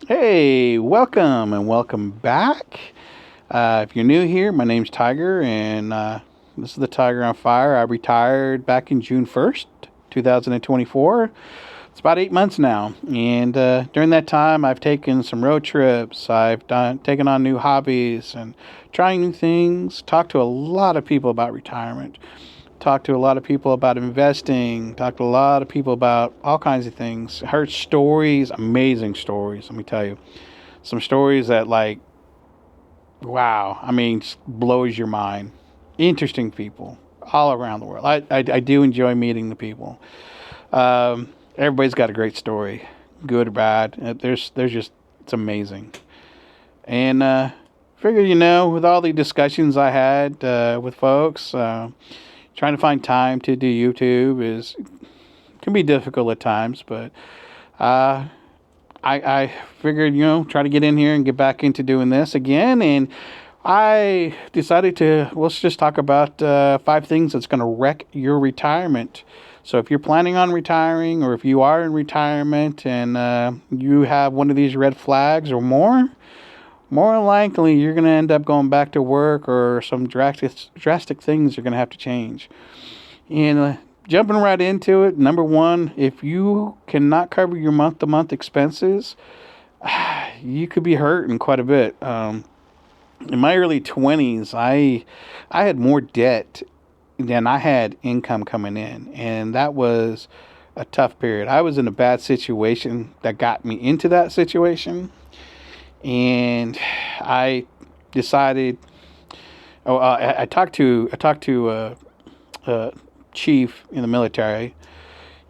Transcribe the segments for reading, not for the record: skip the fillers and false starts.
Hey, welcome and welcome back. If you're new here, my name's Tiger, and this is the Tiger on Fire. I retired back in June 1st, 2024. It's about 8 months now, and during that time, I've taken some road trips. Taken on new hobbies and trying new things. Talked to a lot of people about retirement. Talked to a lot of people about investing. Talked to a lot of people about all kinds of things. Heard stories, amazing stories. Let me tell you, some stories that wow. I mean, blows your mind. Interesting people all around the world. I do enjoy meeting the people. Everybody's got a great story, good or bad. There's just it's amazing. And figure with all the discussions I had with folks, trying to find time to do YouTube is can be difficult at times, but uh, I figured, try to get in here and get back into doing this again. And I decided let's just talk about 5 things that's going to wreck your retirement. So if you're planning on retiring or if you are in retirement and you have one of these red flags or more likely you're going to end up going back to work or some drastic things you're going to have to change. And jumping right into it, number one, if you cannot cover your month to month expenses, you could be hurting quite a bit. In my early 20s, I had more debt than I had income coming in, and that was a tough period. I was in a bad situation that got me into that situation, and I decided. Oh, I talked to a chief in the military,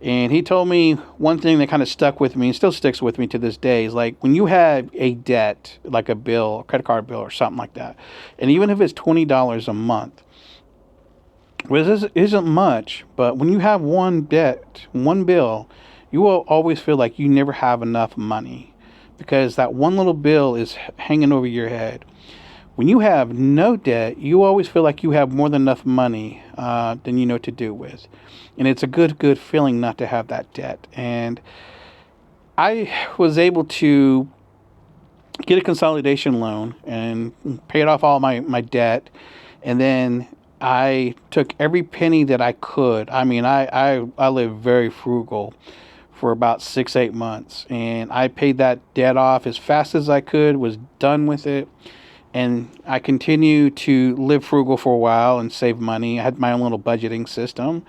and he told me one thing that kind of stuck with me and still sticks with me to this day is like when you have a debt, like a bill, a credit card bill or something like that, and even if it's $20 a month, which isn't much, but when you have one debt, one bill, you will always feel like you never have enough money because that one little bill is hanging over your head. When you have no debt, you always feel like you have more than enough money than you know to do with. And it's a good feeling not to have that debt. And I was able to get a consolidation loan and paid off all my debt. And then I took every penny that I could. I mean, I lived very frugal for about 6, 8 months. And I paid that debt off as fast as I could, was done with it, and I continued to live frugal for a while and save money. I had my own little budgeting system,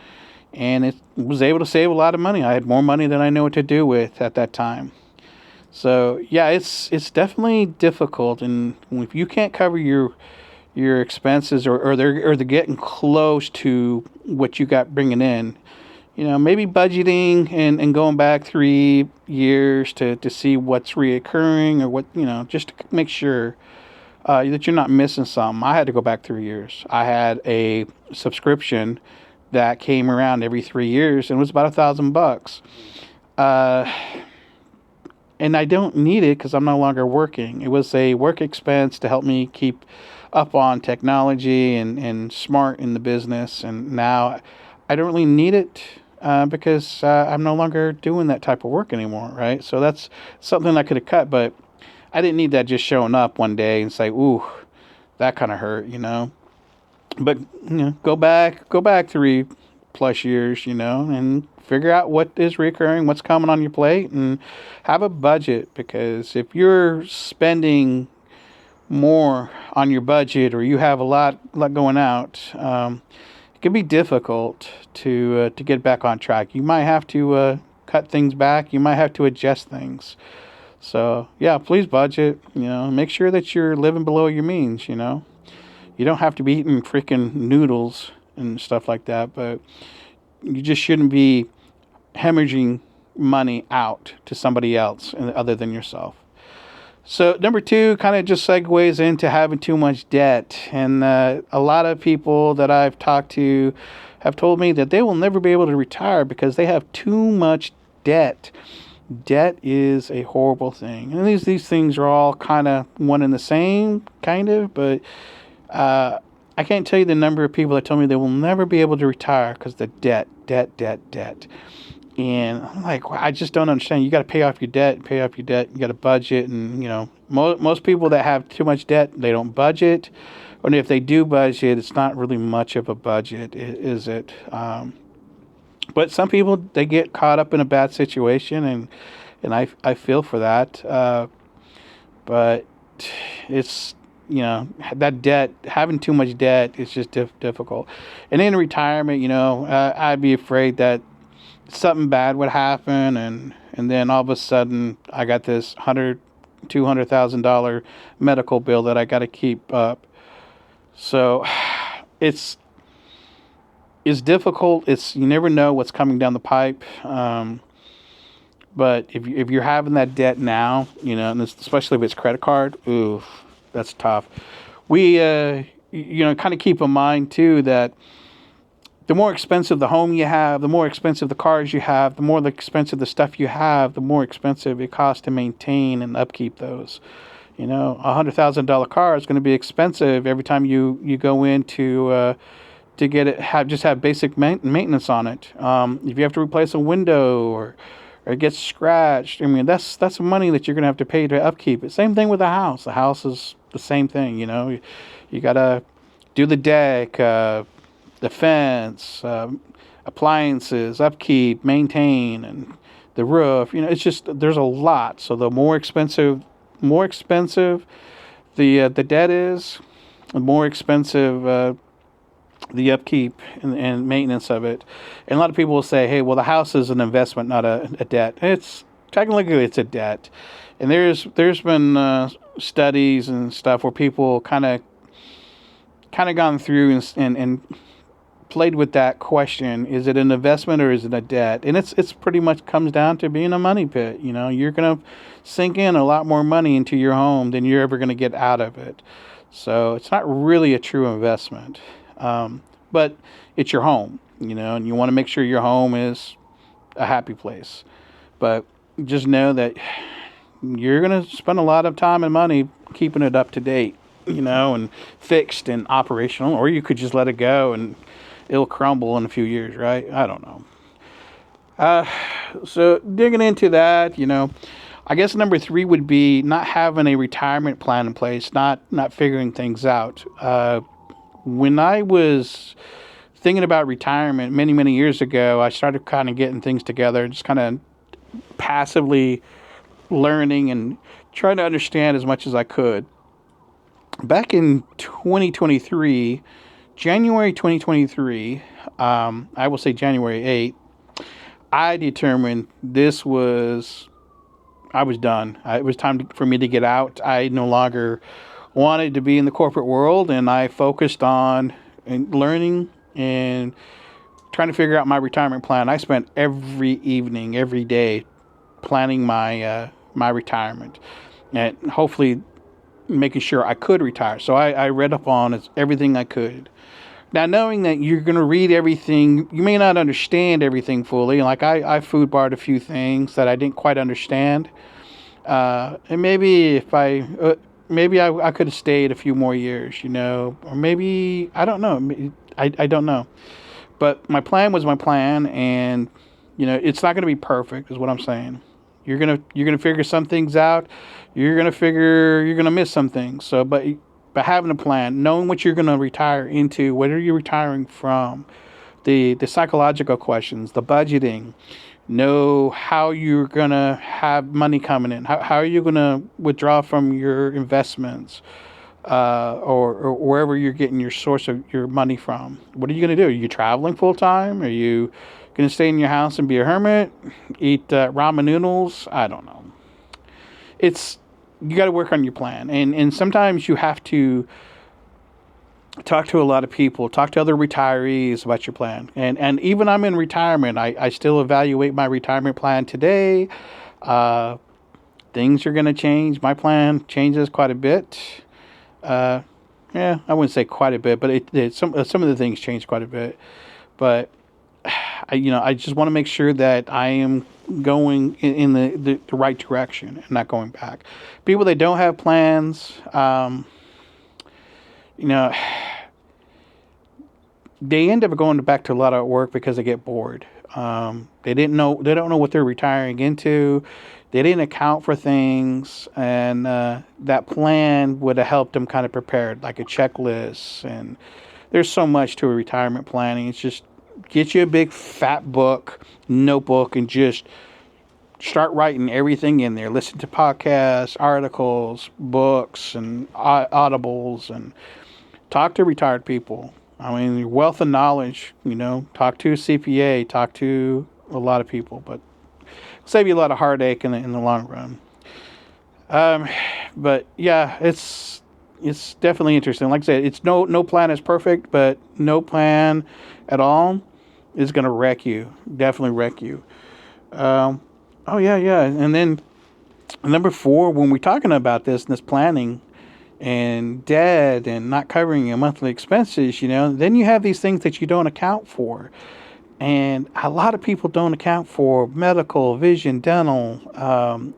and it was able to save a lot of money. I had more money than I knew what to do with at that time. So yeah, it's definitely difficult, and if you can't cover your expenses or they're getting close to what you got bringing in, maybe budgeting and going back 3 years to see what's reoccurring or what just to make sure that you're not missing something. I had to go back 3 years. I had a subscription that came around every 3 years and it was about $1,000. Uh, and I don't need it because I'm no longer working. It was a work expense to help me keep up on technology and smart in the business. And now I don't really need it because I'm no longer doing that type of work anymore, right? So that's something I could have cut, but I didn't need that just showing up one day and say, "Ooh, that kind of hurt." But go back 3 plus years, and figure out what is recurring, what's coming on your plate, and have a budget. Because if you're spending more on your budget, or you have a lot going out, it can be difficult to get back on track. You might have to cut things back. You might have to adjust things. So yeah, please budget. Make sure that you're living below your means. You don't have to be eating freaking noodles and stuff like that, but you just shouldn't be hemorrhaging money out to somebody else other than yourself. So number two kind of just segues into having too much debt, and a lot of people that I've talked to have told me that they will never be able to retire because they have too much debt. Debt is a horrible thing, and these things are all kind of one and the same, kind of. But I can't tell you the number of people that tell me they will never be able to retire because the debt, debt, debt, debt. And I'm like, "Wow, I just don't understand. You got to pay off your debt, pay off your debt. You got to budget, and most people that have too much debt, they don't budget, and if they do budget, it's not really much of a budget, is it? But some people they get caught up in a bad situation, and I feel for that. But it's that debt, having too much debt is just difficult. And in retirement, I'd be afraid that something bad would happen, and then all of a sudden I got this $200,000 medical bill that I got to keep up. So it's it's difficult. It's you never know what's coming down the pipe. But if you're having that debt now, and especially if it's credit card, ooh, that's tough. We kind of keep in mind too that the more expensive the home you have, the more expensive the cars you have, the more expensive the stuff you have, the more expensive it costs to maintain and upkeep those. $100,000 car is going to be expensive every time you go in to get it have basic maintenance on it. If you have to replace a window or it gets scratched, I mean that's money that you're going to have to pay to upkeep it. Same thing with the house. The house is the same thing. You got to do the deck. The fence, appliances, upkeep, maintain, and the roof. It's just there's a lot. So the more expensive the debt is, the more expensive the upkeep and maintenance of it. And a lot of people will say, "Hey, well, the house is an investment, not a debt." It's technically it's a debt, and there's been studies and stuff where people kind of gone through and played with that question: is it an investment or is it a debt? And it's pretty much comes down to being a money pit. You're gonna sink in a lot more money into your home than you're ever gonna get out of it. So it's not really a true investment, but it's your home. And you want to make sure your home is a happy place. But just know that you're gonna spend a lot of time and money keeping it up to date. And fixed and operational, or you could just let it go and it'll crumble in a few years, right? I don't know. So digging into that, I guess number three would be not having a retirement plan in place, not figuring things out. When I was thinking about retirement many, many years ago, I started kind of getting things together, just kind of passively learning and trying to understand as much as I could. Back in 2023, January 2023, I will say January 8th, I determined I was done. It was time for me to get out. I no longer wanted to be in the corporate world, and I focused on learning and trying to figure out my retirement plan. I spent every evening, every day, planning my retirement, and hopefully making sure I could retire. So I read up on everything I could. Now, knowing that you're going to read everything, you may not understand everything fully. Like I food barred a few things that I didn't quite understand. And maybe if I could have stayed a few more years, or maybe, I don't know. I don't know. But my plan was my plan, and, it's not going to be perfect is what I'm saying. You're gonna figure some things out. You're gonna miss some things. So, but having a plan, knowing what you're gonna retire into, what are you retiring from, the psychological questions, the budgeting, know how you're gonna have money coming in. How are you gonna withdraw from your investments, or wherever you're getting your source of your money from. What are you gonna do? Are you traveling full time? Are you gonna stay in your house and be a hermit, eat ramen noodles? I don't know. You got to work on your plan, and sometimes you have to talk to a lot of people, talk to other retirees about your plan. And even I'm in retirement, I still evaluate my retirement plan today. Things are going to change. My plan changes quite a bit. Yeah, I wouldn't say quite a bit, but some of the things change quite a bit. But I just want to make sure that I am going in the right direction and not going back. People that don't have plans, they end up going back to a lot of work because they get bored. They don't know what they're retiring into. They didn't account for things, and that plan would have helped them kind of prepared, like a checklist. And there's so much to a retirement planning. It's just get you a big fat notebook, and just start writing everything in there. Listen to podcasts, articles, books, and audibles, and talk to retired people. I mean, your wealth of knowledge, talk to a CPA, talk to a lot of people, but save you a lot of heartache in the long run. But yeah, it's definitely interesting. Like I said, it's no plan is perfect, but no plan at all is going to wreck you. Definitely wreck you. Um, oh yeah. And then number 4, when we're talking about this planning and debt and not covering your monthly expenses, then you have these things that you don't account for. And a lot of people don't account for medical, vision, dental,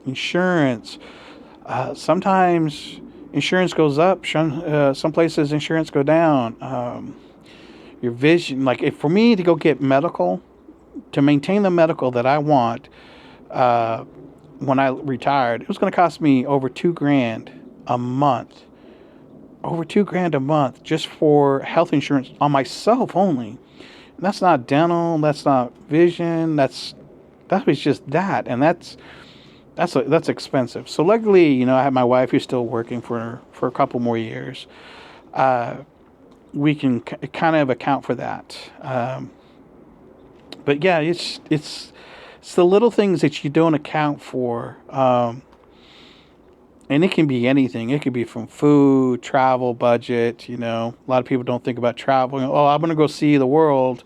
insurance. Sometimes insurance goes up. Some places insurance go down. Your vision, like if for me to go get medical, to maintain the medical that I want, uh, when I retired, it was going to cost me over 2 grand a month. Over 2 grand a month just for health insurance on myself only. And that's not dental. That's not vision. That was just that, and that's expensive. So luckily, I have my wife who's still working for a couple more years. Uh, we can kind of account for that. But yeah, it's the little things that you don't account for. And it can be anything. It could be from food, travel, budget. A lot of people don't think about traveling. Oh, I'm going to go see the world,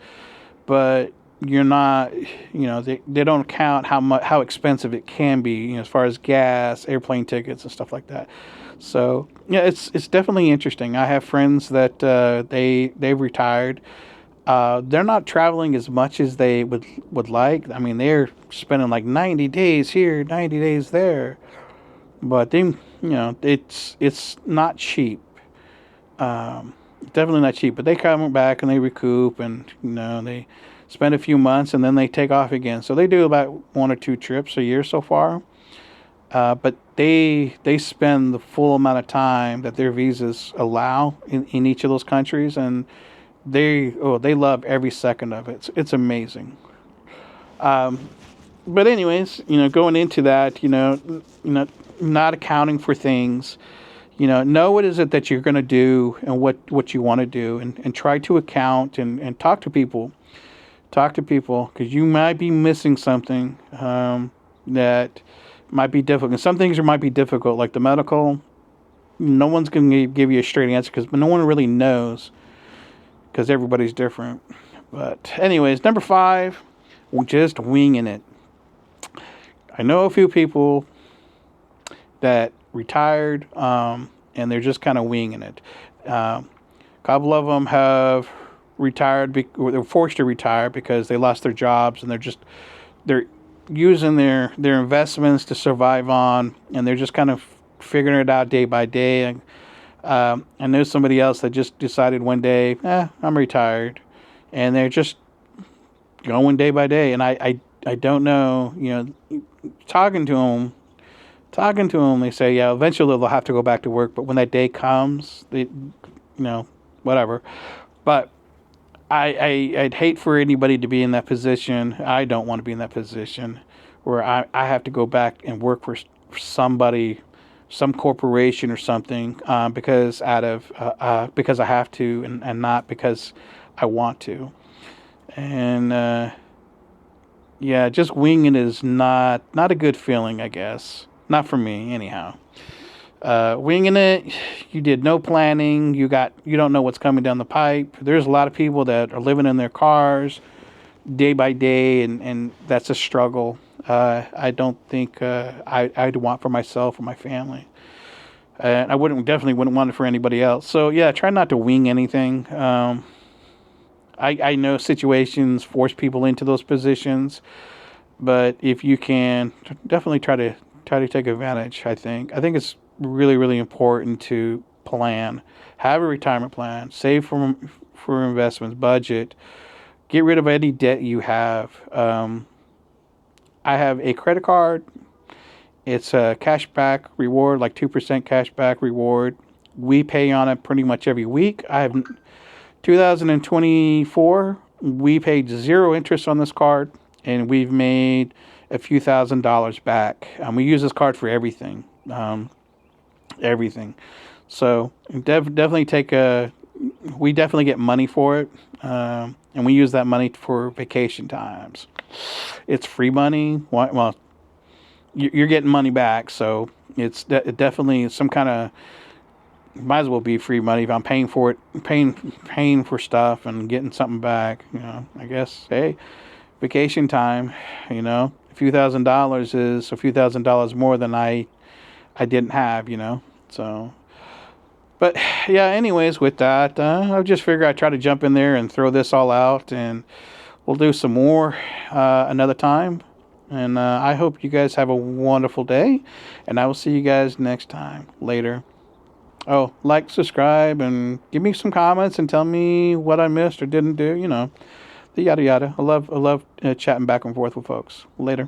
but you're not. They don't count how expensive it can be. As far as gas, airplane tickets, and stuff like that. So yeah, it's definitely interesting. I have friends that they've retired. They're not traveling as much as they would like. I mean, they're spending like 90 days here, 90 days there. But it's not cheap. Definitely not cheap. But they come back and they recoup, and they spend a few months and then they take off again. So they do about 1 or 2 trips a year so far. But they spend the full amount of time that their visas allow in each of those countries, and they love every second of it. It's amazing. Um, but anyways, going into that, not accounting for things, know what is it that you're going to do and what you want to do, and try to account and talk to people, because you might be missing something, that might be difficult. And some things might be difficult, like the medical. No one's going to give you a straight answer, because no one really knows, because everybody's different. But anyways, number 5, just winging it. I know a few people that retired, and they're just kind of winging it. A couple of them have retired, or they're forced to retire because they lost their jobs, and they're using their investments to survive on, and they're just kind of figuring it out day by day. And I know somebody else that just decided one day, I'm retired, and they're just going day by day. And I don't know, talking to them, they say, yeah, eventually they'll have to go back to work. But when that day comes, whatever. But I'd hate for anybody to be in that position. I don't want to be in that position where I have to go back and work for somebody, some corporation or something, because because I have to, and not because I want to. And yeah, just winging is not a good feeling, I guess. Not for me, anyhow. Winging it, you did no planning. You don't know what's coming down the pipe. There's a lot of people that are living in their cars day by day, and that's a struggle. I don't think I'd want for myself or my family. And I definitely wouldn't want it for anybody else. So yeah, try not to wing anything. I know situations force people into those positions, but if you can, definitely try to take advantage. I think it's really, really important to plan, have a retirement plan, save for investments, budget, Get rid of any debt you have. I have a credit card. It's a cashback reward, like 2% cashback reward. We pay on it pretty much every week. I have 2024. We paid zero interest on this card, and we've made a few $1,000s back. We use this card for everything, everything. So definitely we definitely get money for it, and we use that money for vacation times. It's free money. Well, you're getting money back, so it's definitely some kind of, might as well be free money if I'm paying for it, paying for stuff and getting something back. I guess, hey, vacation time. A few $1,000s is a few $1,000s more than I didn't have. So. But yeah, anyways, with that, I just figured I'd try to jump in there and throw this all out, and we'll do some more another time. And I hope you guys have a wonderful day, and I will see you guys next time. Later. Oh, like, subscribe, and give me some comments and tell me what I missed or didn't do. The yada yada. I love chatting back and forth with folks. Later.